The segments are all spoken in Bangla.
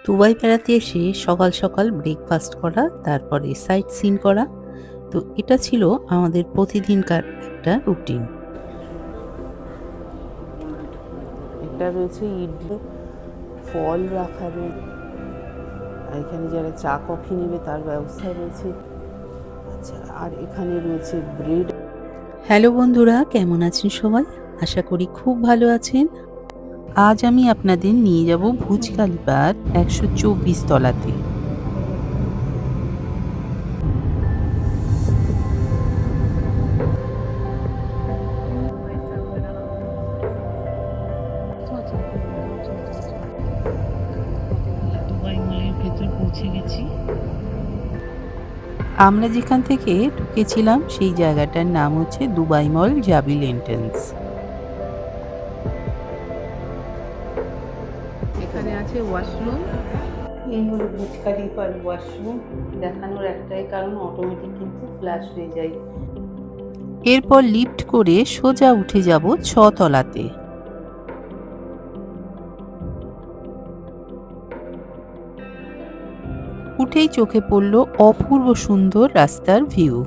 দুবাই বেড়াতে এসে সকাল সকাল ব্রেকফাস্ট করা, তারপরে সাইট সিন করা। তো এটা ছিল আমাদের প্রতিদিনকার একটা রুটিন। এটা রয়েছে ইডলি, ফল রাখা রয়েছে, আর এখানে যারা চা কফি নেবে তার ব্যবস্থা রয়েছে। আচ্ছা, আর এখানে রয়েছে ব্রেড। হ্যালো বন্ধুরা, কেমন আছেন সবাই? আশা করি খুব ভালো আছেন। আজ আমি আপনাদের নিয়ে যাব ভুজ খালিফার 124 তলাতে। দুবাই মলের ভেতর পৌঁছে গেছি। আমরা যেখান থেকে ঢুকেছিলাম সেই জায়গাটার নাম হচ্ছে দুবাই মল জাবিল এন্ট্রেন্স। এখানে আছে ওয়াশরুম। এই হলো বুর্জ খলিফার ওয়াশরুম। দেখানোর একটাই কারণ, অটোমেটিক কিন্তু ফ্ল্যাশ হয়ে যায়। এরপর লিফট করে সোজা উঠে যাব 6 তলাতে। উঠেই চোখে পড়ল অপূর্ব সুন্দর রাস্তার ভিউ।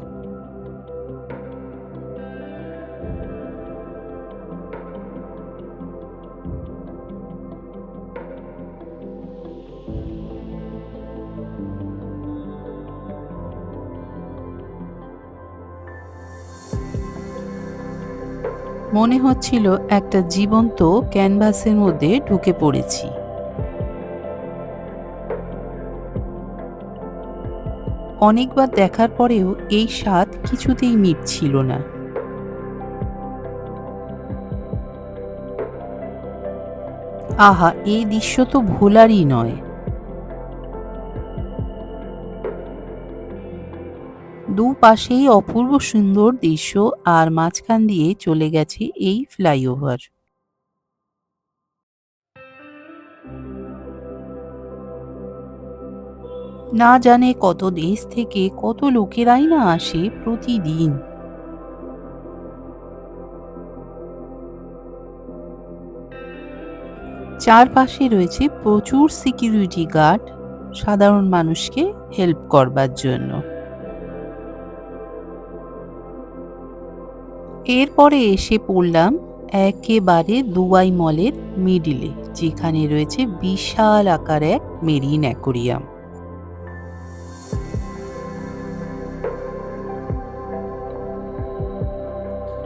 মনে হচ্ছিল একটা জীবন্ত ক্যানভাসের মধ্যে ঢুকে পড়েছি। অনেকবার দেখার পরেও এই স্বাদ কিছুতেই মিটছিল না। আহা, এই দৃশ্য তো ভোলারই নয়। দুপাশেই অপূর্ব সুন্দর দৃশ্য, আর মাঝখান দিয়ে চলে গেছে এই ফ্লাইওভার। না জানে কত দেশ থেকে কত লোকেরাই না আসে প্রতিদিন। চারপাশে রয়েছে প্রচুর সিকিউরিটি গার্ড, সাধারণ মানুষকে হেল্প করবার জন্য। এরপরে এসে পড়লাম একেবারে দুবাই মলের মিডিলে, যেখানে রয়েছে বিশাল আকার এক মেরিন অ্যাকোরিয়াম।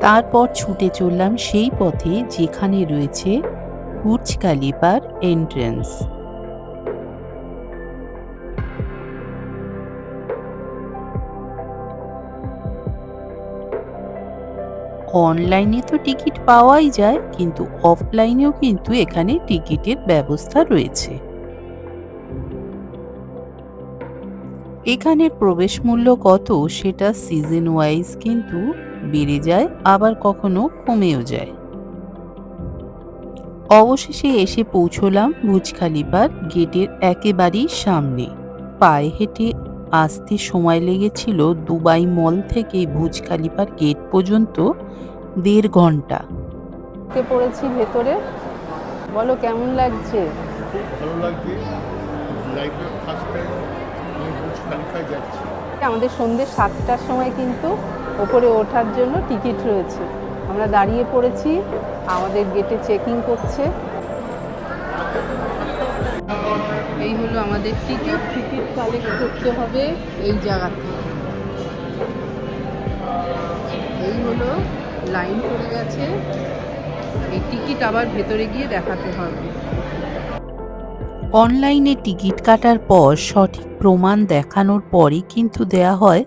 তারপর ছুটে চললাম সেই পথে যেখানে রয়েছে বুর্জ খলিফার এন্ট্রেন্স। অনলাইনে তো টিকিট পাওয়াই যায়, কিন্তু অফলাইনেও কিন্তু এখানে টিকিটের ব্যবস্থা রয়েছে। এখানের প্রবেশ মূল্য কত সেটা সিজন ওয়াইজ কিন্তু বেড়ে যায়, আবার কখনো কমেও যায়। অবশেষে এসে পৌঁছলাম বুর্জ খলিফার গেটের একেবারেই সামনে। পায়ে হেঁটে আসতে সময় লেগেছিল দুবাই মল থেকে ভুজ খলিফার গেট পর্যন্ত 1.5 ঘন্টা। পড়েছি ভেতরে, বলো কেমন লাগছে? খুব ভালো লাগছে। লাইফে ফার্স্ট টাইম আমি বুর্জ খলিফায় যাচ্ছি। আমাদের সন্ধ্যে 7টার সময় কিন্তু ওপরে ওঠার জন্য টিকিট রয়েছে। আমরা দাঁড়িয়ে পড়েছি, আমাদের গেটে চেকিং করছে। এই হলো আমাদের টিকিট কালেক্ট করতে হবে এই জায়গা থেকে। এই হলো লাইন পড়ে গেছে, এই টিকিট আবার ভেতরে গিয়ে দেখাতে হবে। অনলাইনে টিকিট কাটার পর সঠিক প্রমাণ দেখানোর পরই কিন্তু দেয়া হয়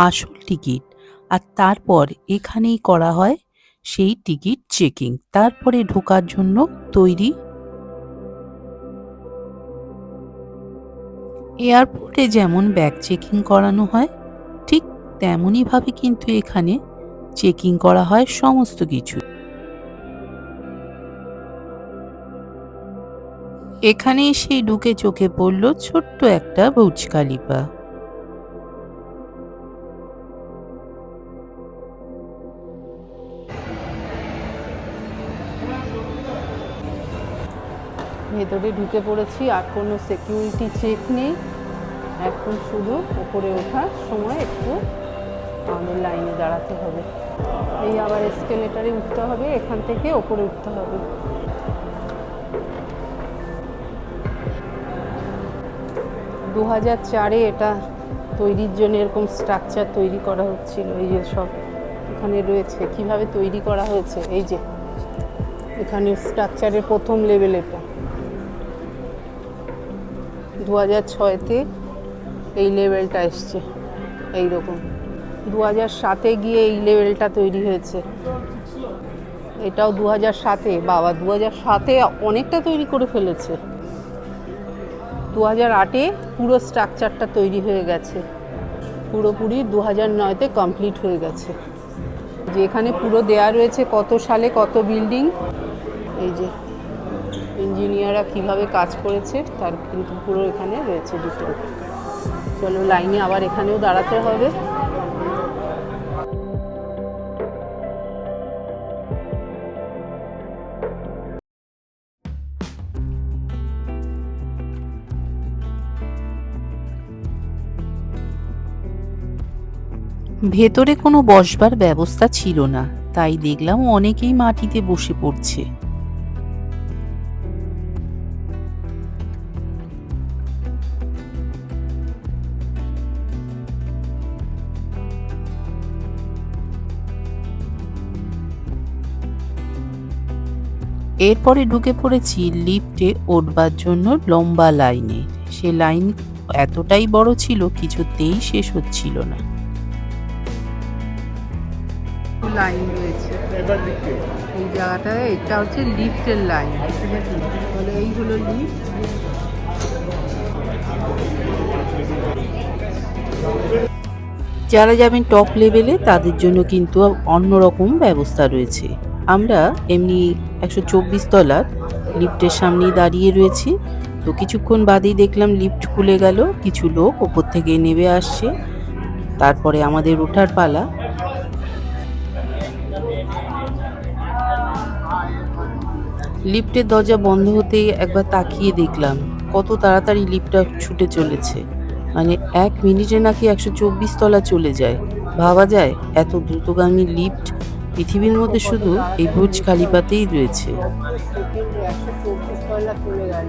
আসল টিকিট, আর তারপর এখানেই করা হয় সেই টিকিট চেকিং, তারপরে ঢোকার জন্য তৈরি। এয়ারপোর্টে যেমন ব্যাগ চেকিং করানো হয়, ঠিক তেমনইভাবে কিন্তু এখানে চেকিং করা হয় সমস্ত কিছু। এখানে এসেই ঢুকে চোখে পড়ল ছোট্ট একটা বুর্জ খলিফা। ভেতরে ঢুকে পড়েছি, আর কোনো সিকিউরিটি চেক নেই। এখন শুধু ওপরে ওঠার সময় একটু আমাদের লাইনে দাঁড়াতে হবে। এই আবার এসকেলেটারে উঠতে হবে, এখান থেকে ওপরে উঠতে হবে। 2004-এ এটা তৈরির জন্য এরকম স্ট্রাকচার তৈরি করা হচ্ছিল। এই যে সব এখানে রয়েছে কিভাবে তৈরি করা হয়েছে। এই যে এখানে স্ট্রাকচারের প্রথম লেভেল, এটা 2006-তে এই লেভেলটা এসছে এইরকম। 2007-এ গিয়ে এই লেভেলটা তৈরি হয়েছে। এটাও 2007-এ। বাবা, 2007-এ অনেকটা তৈরি করে ফেলেছে। 2008-এ পুরো স্ট্রাকচারটা তৈরি হয়ে গেছে, পুরোপুরি 2009-তে কমপ্লিট হয়ে গেছে। যে এখানে পুরো দেয়া রয়েছে কত সালে কত বিল্ডিং, এই যে ইঞ্জিনিয়াররা কিভাবে কাজ করেছে তার কিন্তু পুরো এখানে রয়েছে ডিটেল। চলো লাইনে আবার এখানেও দাঁড়াতে হবে। ভেতরে কোনো বসবার ব্যবস্থা ছিল না, তাই দেখলাম অনেকেই মাটিতে বসে পড়ছে। এরপরে ঢুকে পড়েছি লিফটে উঠবার জন্য লম্বা লাইনে। সে লাইন এতটাই বড় ছিল, কিছুতেই শেষ হচ্ছিল না। লাইন রয়েছে এবার দিকে এই জায়গাটায়, এটা হচ্ছে লিফটের লাইন। তাহলে এই হলো লিফট। যারা যাবেন টপ লেভেলে তাদের জন্য কিন্তু অন্যরকম ব্যবস্থা রয়েছে। আমরা এমনি 124 তলার লিফটের সামনেই দাঁড়িয়ে রয়েছি। তো কিছুক্ষণ বাদেই দেখলাম লিফট খুলে গেল, কিছু লোক ওপর থেকে নেমে আসছে, তারপরে আমাদের ওঠার পালা। লিফটের দরজা বন্ধ হতেই একবার তাকিয়ে দেখলাম কত তাড়াতাড়ি লিফটটা ছুটে চলেছে। মানে 1 মিনিটে নাকি 124 তলা চলে যায়। ভাবা যায় এত দ্রুতগামী লিফট পৃথিবীর মধ্যে শুধু এই বুর্জ খালিফাতেই রয়েছে। 124 তলা চলে গেল,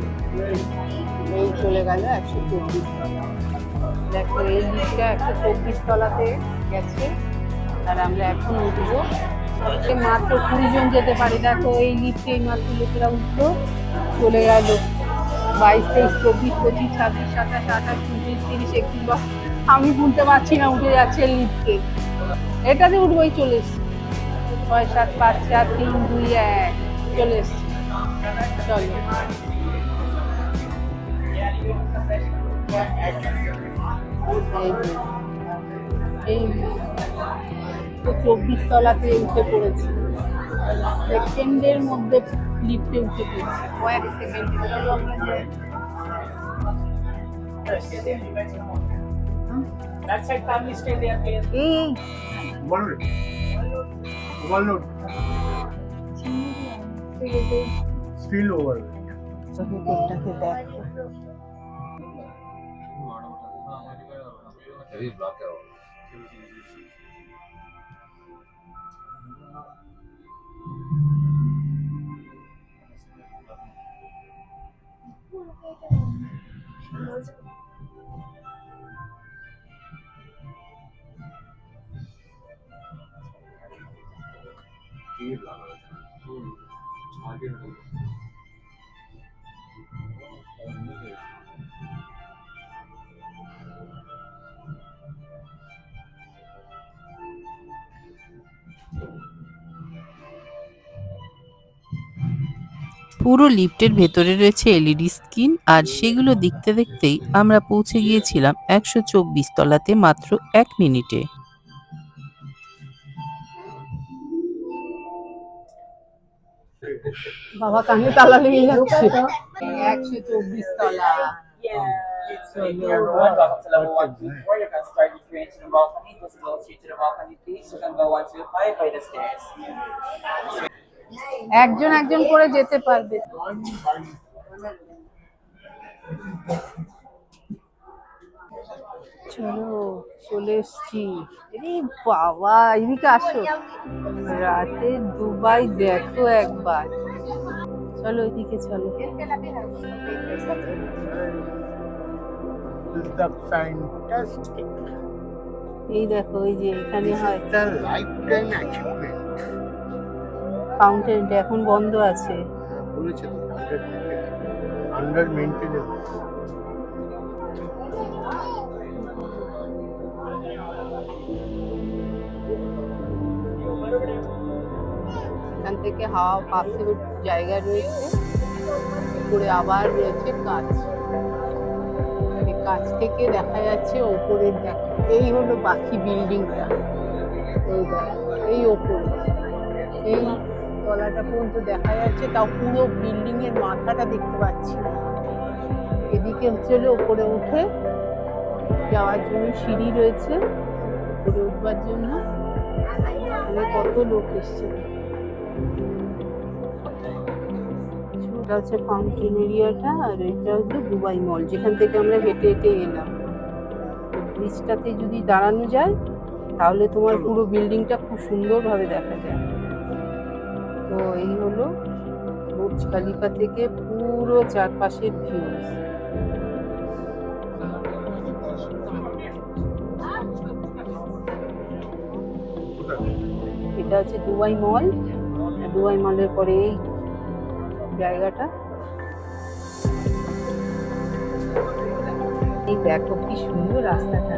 এই চলে গেল 124 তলা। দেখো এই লিফটটা 124 তলাতে গেছে, আর আমরা এখন উঠবো। মাত্র 20 জন যেতে পারে। দেখো এই লিফটে মাত্র লোকেরা উঠলো, চলে গেল 22, 23, 24, 25, 26, 27, 28, 29, 30, 31। আমি গুনতে পারছি না, উঠে যাচ্ছে লিফটে। এটাতে উঠবোই, চলে এসছি। 6, 7, 5, 4, 3, 2, 1 চলে এসছি। চলো এই 24 তলাতে উঠে পড়েছি। সেকেন্ডের মধ্যে লিফটে উঠে পড়েছি, কয়েক সেকেন্ড। চলো আমরা যাই। That side family stay there, please. এই ওভারলোড স্টিল ওভারলোড। ভেতরটাকে দেখো। পুরো লিফটের ভেতরে রয়েছে এলইডি স্ক্রিন, আর সেগুলো দেখতে দেখতেই আমরা পৌঁছে গিয়েছিলাম 124 তলাতে মাত্র 1 মিনিটে। বাবা কানে তালা লেগে যাচ্ছে। 124 তলা। Yeah. So if you're going welcome to level 1 to 4, you can start your train to the balcony. Just go straight to the balcony, please. You can go 1 to 5 by the stairs. একজন একজন করে যেতে পারবে। চলো চলে এসছি। এই বাবা, এদিকে আসো। রাতে দুবাই দেখো একবার। চলো এদিকে চলো। This is the fantastic. এই দেখো, এই যে এখানে This হয় is the lifetime achievement. ফাউন্টেনটা এখন বন্ধ আছে। বলেছে তো আন্ডার মেইনটেনেন্স। এখান থেকে হাওয়া পাশে জায়গা রয়েছে, উপরে আবার রয়েছে কাঁচ। এই কাঁচ থেকে দেখা যাচ্ছে ওপরের দেখো, এই হলো বাকি বিল্ডিংটা। এই দেখো, এই ওপরে এই তলাটা পর্যন্ত দেখা যাচ্ছে, তাও পুরো বিল্ডিং এর মাথাটা দেখতে পাচ্ছি না। এদিকে হচ্ছে হলো ওপরে উঠে যাওয়ার জন্য সিঁড়ি রয়েছে, উপরে উঠবার জন্য। এখানে কত লোক এসছে। এটা হচ্ছে ফাউন্টেন এরিয়াটা, আর এটা হচ্ছে দুবাই মল, যেখান থেকে আমরা হেঁটে হেঁটে এলাম। ব্রিজটাতে যদি দাঁড়ানো যায় তাহলে তোমার পুরো বিল্ডিংটা খুব সুন্দরভাবে দেখা যায়। তো এই হলো বুর্জ খলিফা থেকে পুরো চারপাশের ভিউজ। এটা হচ্ছে দুবাই মল। দুবাই মলের পরে এই জায়গাটা। এই দেখো কি সুন্দর রাস্তাটা।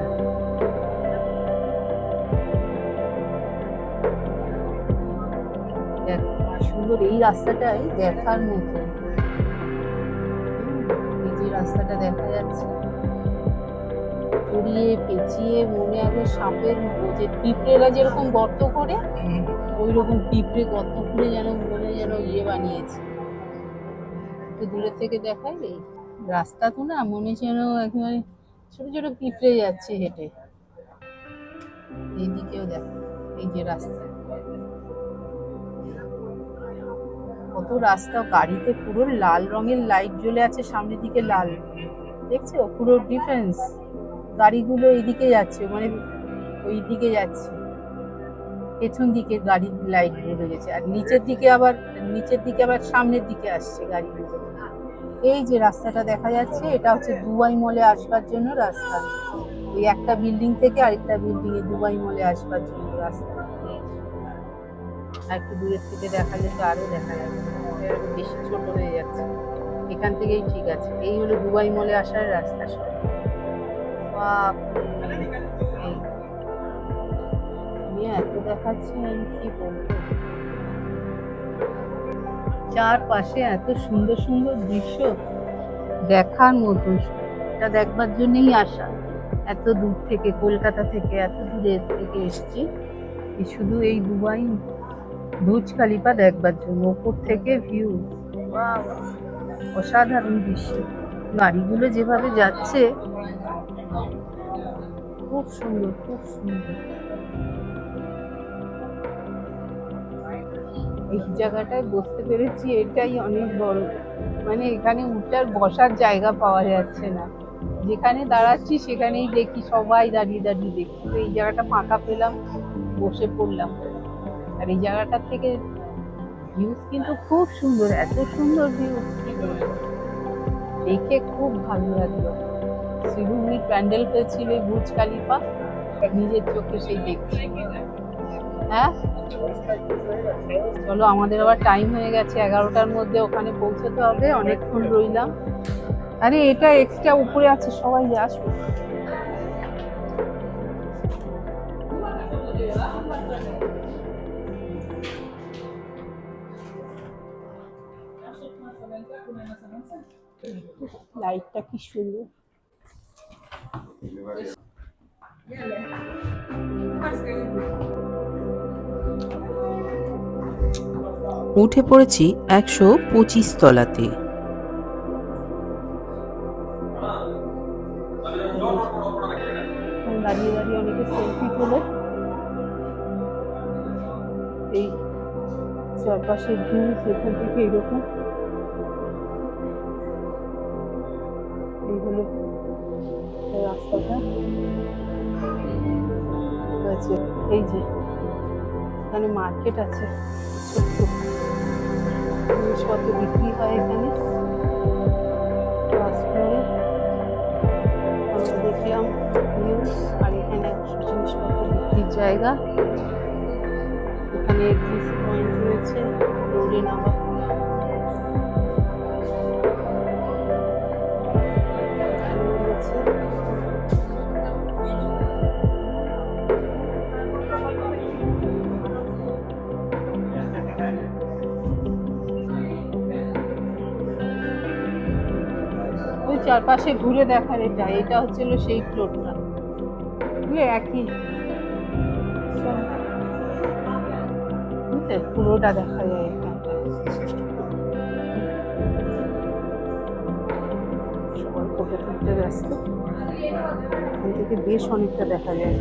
দেখো কি সুন্দর এই রাস্তাটাই দেখার মতো। এই যে রাস্তাটা দেখা যাচ্ছে, চড়িয়ে পেঁচিয়ে মনে আগে সাপের যে পিঁপড়েরা যেরকম গর্ত করে, ওই রকম পিঁপড়ে গর্ত করে যেন মনে যেন বানিয়েছে। একটু দূরে থেকে দেখাই, এই রাস্তা তো না মনে যেন একেবারে ছোট ছোট পিঁপড়ে যাচ্ছে হেঁটে। এইদিকেও দেখো, এই যে রাস্তা, কত রাস্তা। গাড়িতে পুরো লাল রঙের লাইট জ্বলে আছে, সামনের দিকে লাল, দেখছো পুরো ডিফারেন্স। গাড়িগুলো এইদিকে যাচ্ছে, মানে ওই দিকে যাচ্ছে, পেছন দিকে গাড়ির লাইট জ্বলে গেছে, আর নিচের দিকে আবার সামনের দিকে আসছে গাড়িগুলো। এই যে রাস্তাটা দেখা যাচ্ছে, এটা হচ্ছে দুবাই মলে আসবার জন্য রাস্তা। ওই একটা বিল্ডিং থেকে আরেকটা বিল্ডিং এ দুবাই মলে আসবার জন্য রাস্তা। আর একটু দূরের থেকে দেখা যেত আরো দেখা যাচ্ছে, বেশি ছোট হয়ে যাচ্ছে। এখান থেকেই ঠিক আছে। এই হলো দুবাই মলে আসার রাস্তা। সব এত দেখাচ্ছে, আমি কি বলবো। চারপাশে এত সুন্দর সুন্দর দৃশ্য দেখার মতো, এটা দেখবার জন্যই আসা। এত দূর থেকে, কলকাতা থেকে এত দূরে থেকে এসেছি শুধু এই দুবাই বুর্জ খলিফা দেখবার জন্য। ওপর থেকে ভিউ, অসাধারণ দৃশ্য। গাড়িগুলো যেভাবে যাচ্ছে খুব সুন্দর, খুব সুন্দর। এই জায়গাটায় বসতে পেরেছি, এটাই অনেক বড়। মানে এখানে উঠার বসার জায়গা পাওয়া যাচ্ছে না, যেখানে দাঁড়াচ্ছি সেখানেই দেখি সবাই দাঁড়িয়ে দাঁড়িয়ে দেখি। তো এই জায়গাটা ফাঁকা পেলাম, বসে পড়লাম। আর এই জায়গাটা থেকে ভিউজ কিন্তু খুব সুন্দর, এত সুন্দর ভিউজ দেখে খুব ভালো লাগলো। শ্রীভূমির প্যান্ডেল হয়েছিল বুর্জ খলিফা, নিজের চোখে সেই দেখছি। হ্যাঁ চলো, আমাদের আবার টাইম হয়ে গেছে, 11টার মধ্যে ওখানে পৌঁছতে হবে। অনেকক্ষণ রইলাম। আরে এটা এক্সট্রা উপরে আছে, সবাই আসবে। লাইটটা কি সুন্দর। উঠে পড়েছি 125 তলাতে। দাঁড়িয়ে দাঁড়িয়ে অনেকে সেলফি তোলে। এই চারপাশের ভিউ সেখান থেকে এরকম হলো এই রাস্তাটা। আছে এই যে এখানে মার্কেট আছে, ছোট্ট জিনিসপত্র বিক্রি হয় এখানে ফার্স্ট ফ্লোরে। আমরা দেখলাম নিউজ, আর এখানে জিনিসপত্র বিক্রির জায়গা। এখানে এক্সিট পয়েন্ট রয়েছে, রোডে নামা। ওই চারপাশে ঘুরে দেখার এটা হচ্ছিল সেই ফ্লোরটা, বুঝলে একই বুঝলে পুরোটা দেখা যায় এখানটায়। সবাই ফটো তুলতে ব্যস্ত, এখান থেকে বেশ অনেকটা দেখা যায়।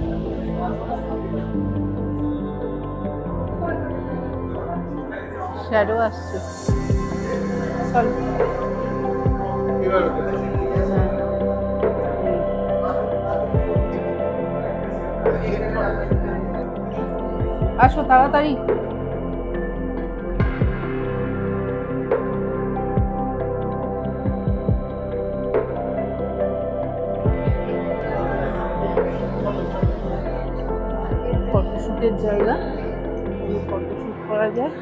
শ্যাডো আসছে, চল। আসো তাড়াতাড়ি। ফটোশুটের জায়গা, ফটোশুট করা যায়।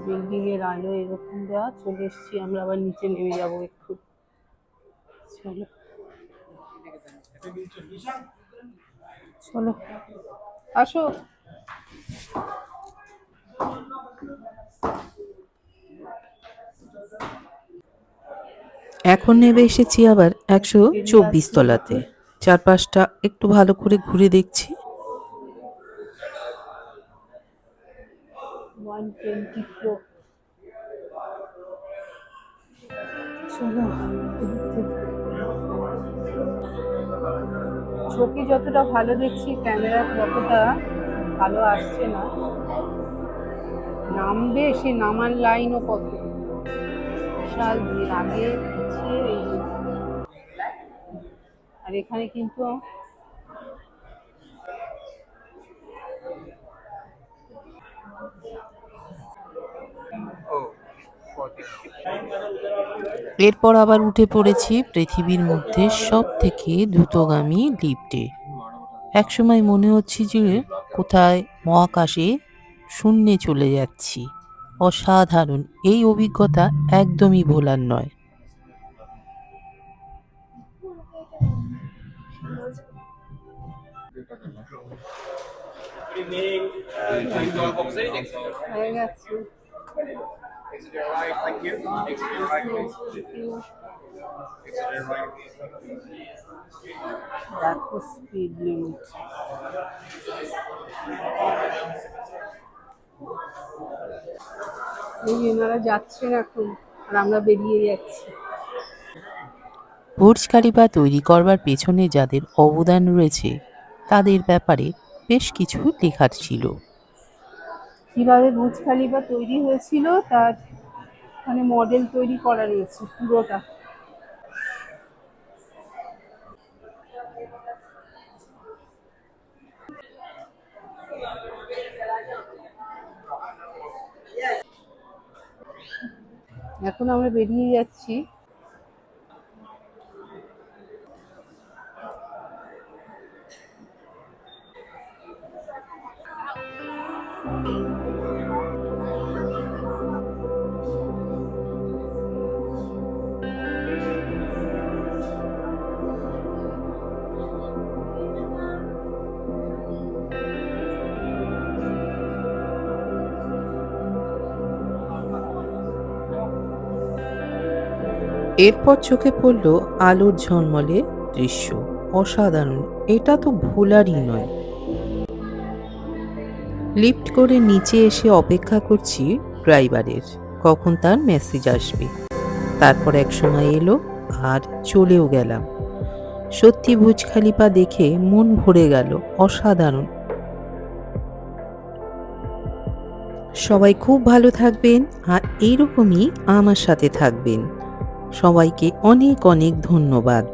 বিল্ডিং এর আলো এরকম দেওয়া। চলে এসছি আমরা, আবার নিচে নেমে যাবো একটু। চলো চলো আসো। এখন নেমে এসেছি আবার 124 তলাতে। চারপাশটা একটু ভালো করে ঘুরে দেখছি। 120 ফ্লোর। চলো, ছবি যতটা ভালো দেখছি ক্যামেরা ততটা ভালো আসছে না। নামবে, সে নামার লাইনও কত বিশাল ভিড়, আগে পিছিয়ে। আর এখানে কিন্তু এরপর আবার উঠে পড়েছি পৃথিবীর মধ্যে সব থেকে দ্রুতগামী লিফটে। একসময় মনে হচ্ছে যে কোথায় মহাকাশে শূন্যে চলে যাচ্ছি। অসাধারণ এই অভিজ্ঞতা, একদমই ভোলার নয়। হয়ে গেছে। দেখো স্পিড লিমিট। এই এনারা যাচ্ছেন এখন, আর আমরা বেরিয়ে যাচ্ছি। বুর্জ খলিফা তৈরি করবার পেছনে যাদের অবদান রয়েছে তাদের ব্যাপারে বেশ কিছু লেখার ছিল। কিভাবে বুর্জ খলিফা তৈরি হয়েছিল তার মানে মডেল তৈরি করা রয়েছে পুরোটা। এখন আমরা বেরিয়ে যাচ্ছি। এরপর চোখে পড়ল আলোর ঝলমলে দৃশ্য। অসাধারণ, এটা তো ভোলারই নয়। লিফট করে নিচে এসে অপেক্ষা করছি ড্রাইভারের, কখন তার মেসেজ আসবে। তারপর এক সময় এলো আর চলেও গেলাম। সত্যি বুর্জ খলিফা দেখে মন ভরে গেল। অসাধারণ। সবাই খুব ভালো থাকবেন আর এইরকমই আমার সাথে থাকবেন। সবাইকে অনেক অনেক ধন্যবাদ।